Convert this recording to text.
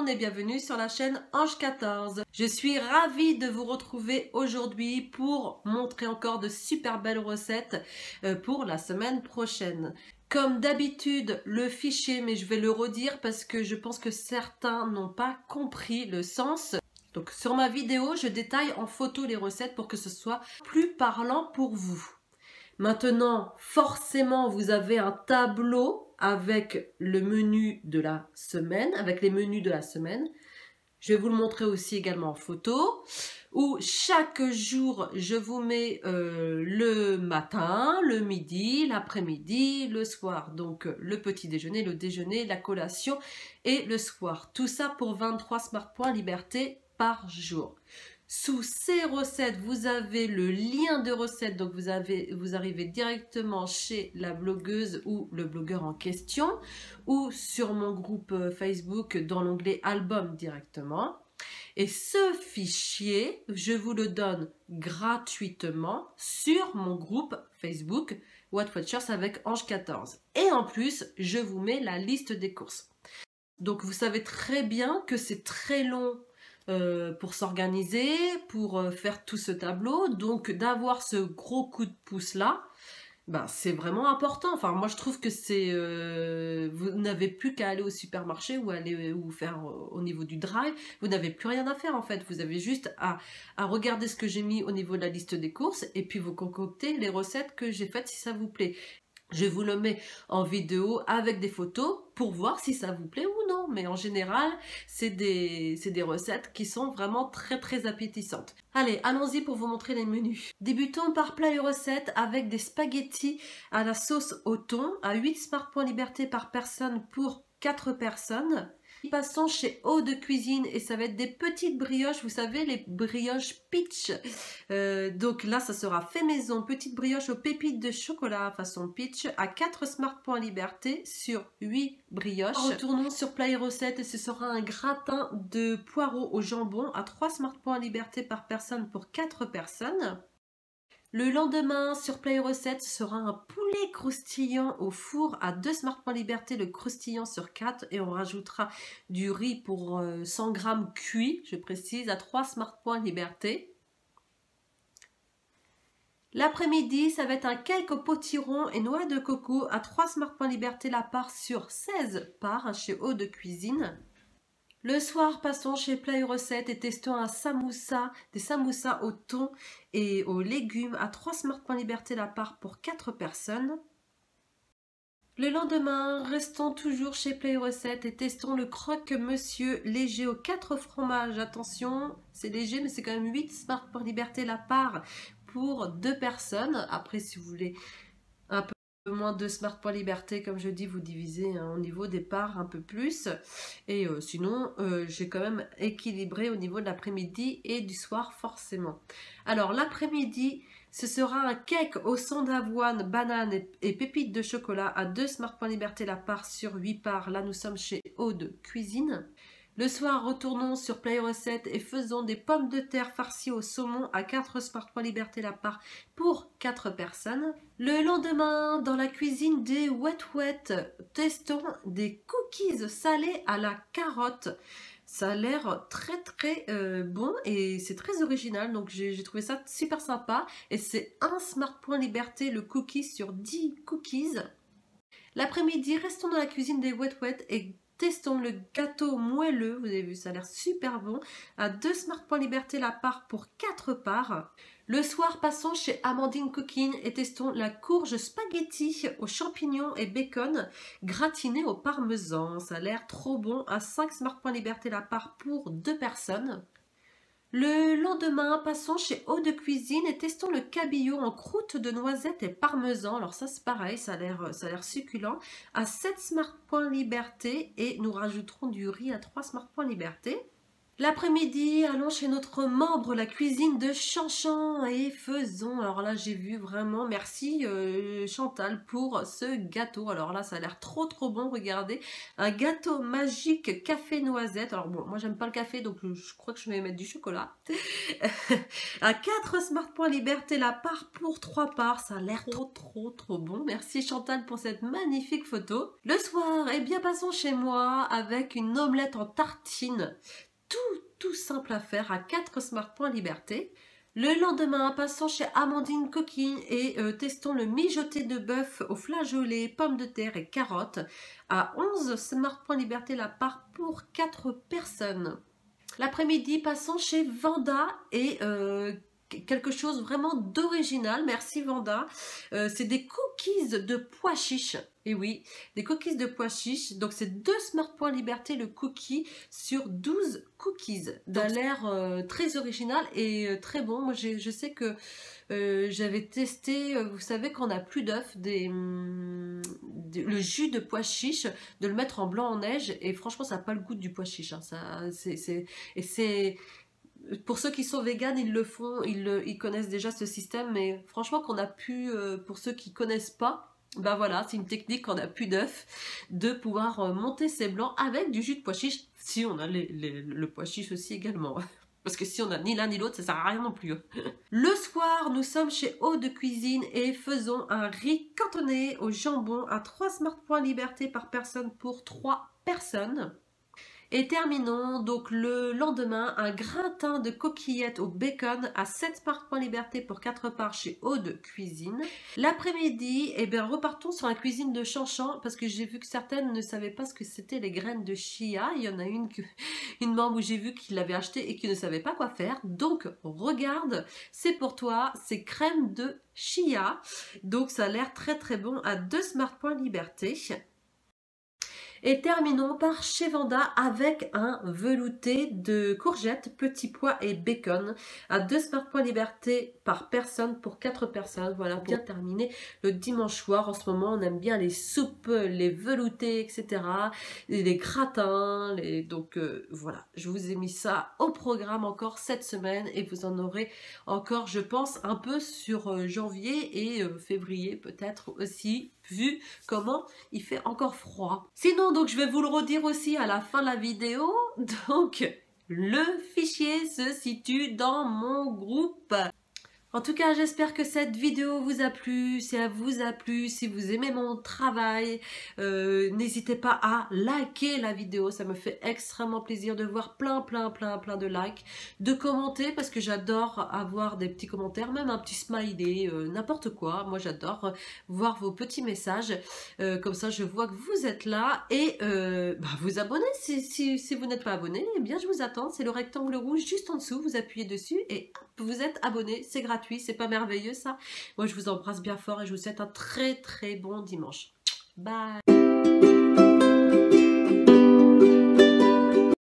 monde et bienvenue sur la chaîne Ange 14. Je suis ravie de vous retrouver aujourd'hui pour montrer encore de super belles recettes pour la semaine prochaine. Comme d'habitude, le fichier, mais je vais le redire parce que je pense que certains n'ont pas compris le sens. Donc sur ma vidéo, je détaille en photo les recettes pour que ce soit plus parlant pour vous. Maintenant, forcément, vous avez un tableau avec le menu de la semaine, avec les menus de la semaine. Je vais vous le montrer aussi également en photo, où chaque jour, je vous mets le matin, le midi, l'après-midi, le soir. Donc, le petit déjeuner, le déjeuner, la collation et le soir. Tout ça pour 23 Smart Points Liberté par jour. Sous ces recettes, vous avez le lien de recette, donc vous arrivez directement chez la blogueuse ou le blogueur en question ou sur mon groupe Facebook dans l'onglet album directement. Et ce fichier, je vous le donne gratuitement sur mon groupe Facebook What Watchers avec Ange 14. Et en plus, je vous mets la liste des courses. Donc vous savez très bien que c'est très long pour s'organiser, pour faire tout ce tableau, donc d'avoir ce gros coup de pouce là, ben, c'est vraiment important. Enfin moi je trouve que c'est vous n'avez plus qu'à aller au supermarché ou aller ou faire au niveau du drive, vous n'avez plus rien à faire en fait, vous avez juste à regarder ce que j'ai mis au niveau de la liste des courses et puis vous concoctez les recettes que j'ai faites si ça vous plaît. Je vous le mets en vidéo avec des photos pour voir si ça vous plaît ou non. Mais en général, c'est des recettes qui sont vraiment très appétissantes. Allez, allons-y pour vous montrer les menus. Débutons par plat et recettes avec des spaghettis à la sauce au thon à 8 Smart Points Liberté par personne pour 4 personnes. Passons chez Eau de Cuisine et ça va être des petites brioches, vous savez les brioches peach. Donc là ça sera fait maison, petites brioches aux pépites de chocolat façon peach à 4 Smart Points Liberté sur 8 brioches. Retournons sur plat et recettes et ce sera un gratin de poireaux au jambon à 3 Smart Points Liberté par personne pour 4 personnes. Le lendemain, sur Play Recette, ce sera un poulet croustillant au four à 2 Smart Points Liberté, le croustillant sur 4. Et on rajoutera du riz pour 100 g cuit, je précise, à 3 Smart Points Liberté. L'après-midi, ça va être un cake au potiron et noix de coco à 3 Smart Points Liberté la part sur 16 parts chez Eau de Cuisine. Le soir, passons chez Play Recette et testons des samoussas au thon et aux légumes à 3 Smart Points Liberté la part pour 4 personnes. Le lendemain, restons toujours chez Play Recette et testons le croque-monsieur léger aux 4 fromages. Attention, c'est léger mais c'est quand même 8 Smart Points Liberté la part pour 2 personnes. Après, si vous voulez un peu moins de Smart Points Liberté, comme je dis, vous divisez au niveau des parts un peu plus. Et sinon, j'ai quand même équilibré au niveau de l'après-midi et du soir forcément. Alors l'après-midi, ce sera un cake au sang d'avoine, banane et pépites de chocolat à 2 Smart Points Liberté la part sur 8 parts. Là, nous sommes chez Eau de Cuisine. Le soir, retournons sur Play Recette et faisons des pommes de terre farcies au saumon à 4 Smart Points Liberté la part pour 4 personnes. Le lendemain, dans la cuisine des Wet, testons des cookies salés à la carotte. Ça a l'air très bon et c'est très original, donc j'ai trouvé ça super sympa. Et c'est 1 Smart Point Liberté le cookie sur 10 cookies. L'après-midi, restons dans la cuisine des Wet et testons le gâteau moelleux, vous avez vu, ça a l'air super bon, à 2 Smart Points Liberté la part pour 4 parts. Le soir, passons chez Amandine Cooking et testons la courge spaghetti aux champignons et bacon gratiné au parmesan. Ça a l'air trop bon, à 5 Smart Points Liberté la part pour 2 personnes. Le lendemain, passons chez Eau de Cuisine et testons le cabillaud en croûte de noisettes et parmesan. Alors ça c'est pareil, ça a l'air succulent. À 7 Smart Points Liberté et nous rajouterons du riz à 3 Smart Points Liberté. L'après-midi, allons chez notre membre, la cuisine de Chanchan, et faisons. Alors là, j'ai vu vraiment, merci Chantal pour ce gâteau. Alors là, ça a l'air trop bon, regardez. Un gâteau magique café noisette. Alors bon, moi j'aime pas le café, donc je crois que je vais mettre du chocolat. À 4 Smart Points Liberté, la part pour 3 parts. Ça a l'air trop bon. Merci Chantal pour cette magnifique photo. Le soir, eh bien passons chez moi avec une omelette en tartine. Tout simple à faire à 4 Smart Points Liberté. Le lendemain, passons chez Amandine Coquine et testons le mijoté de bœuf au flageolet, pommes de terre et carottes à 11 Smart Points Liberté la part pour 4 personnes. L'après-midi, passons chez Vanda et quelque chose vraiment d'original. Merci Vanda. C'est des cookies de pois chiches. Et oui, des cookies de pois chiches. Donc c'est 2 Smart Points Liberté le cookie sur 12 cookies. Ça a l'air très original et très bon. Moi je sais que j'avais testé, vous savez qu'on n'a plus d'œufs, le jus de pois chiche, de le mettre en blanc en neige, et franchement ça n'a pas le goût du pois chiche. Hein. C'est pour ceux qui sont véganes, ils le font, ils connaissent déjà ce système, mais franchement qu'on a pu, pour ceux qui connaissent pas, ben voilà, c'est une technique quand on n'a plus d'œufs, de pouvoir monter ses blancs avec du jus de pois chiche, si on a le pois chiche aussi également. Parce que si on a ni l'un ni l'autre, ça sert à rien non plus. Le soir, nous sommes chez Eau de Cuisine et faisons un riz cantonné au jambon à 3 Smart Points Liberté par personne pour 3 personnes. Et terminons donc le lendemain, un gratin de coquillettes au bacon à 7 Smart Points Liberté pour 4 parts chez Eau de Cuisine. L'après-midi, eh bien, repartons sur la cuisine de Chanchan parce que j'ai vu que certaines ne savaient pas ce que c'était les graines de chia. Il y en a une membre où j'ai vu qu'il l'avait acheté et qui ne savait pas quoi faire. Donc regarde, c'est pour toi, c'est crème de chia. Donc ça a l'air très bon à 2 Smart Points Liberté. Et terminons par chez Vanda avec un velouté de courgettes, petits pois et bacon à 2 Smart Points Liberté par personne pour 4 personnes. Voilà, pour bien terminer le dimanche soir. En ce moment, on aime bien les soupes, les veloutés, etc. Les gratins. Donc voilà, je vous ai mis ça au programme encore cette semaine et vous en aurez encore, je pense, un peu sur janvier et février peut-être aussi, vu comment il fait encore froid. Sinon, donc je vais vous le redire aussi à la fin de la vidéo, donc le fichier se situe dans mon groupe. En tout cas, j'espère que cette vidéo vous a plu. Si elle vous a plu, si vous aimez mon travail, n'hésitez pas à liker la vidéo. Ça me fait extrêmement plaisir de voir plein de likes, de commenter parce que j'adore avoir des petits commentaires, même un petit smiley, n'importe quoi. Moi, j'adore voir vos petits messages. Comme ça, je vois que vous êtes là et vous abonnez. Si vous n'êtes pas abonné, eh bien, je vous attends. C'est le rectangle rouge juste en dessous. Vous appuyez dessus et hop, vous êtes abonné. C'est gratuit. C'est pas merveilleux ça? Moi je vous embrasse bien fort et je vous souhaite un très bon dimanche. Bye!